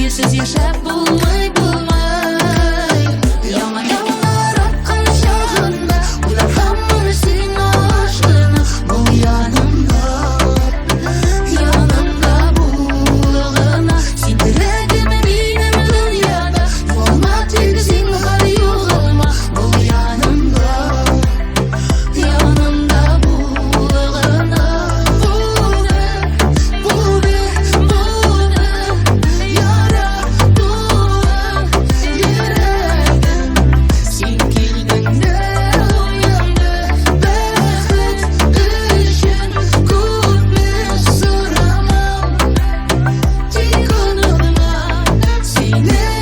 Sensiz yaşap bulmay Yana yana akkan şahında Ular hamur senin aşkına Bu yanımda bulgana Sen diragim benim dünyada Olma teksin har yoluma Bu yanımda bulgana Bu be yara doğan yüreğim Sen geldiğinde uyandı Bıkıt üçün kutmuş soramam Tek unutma seni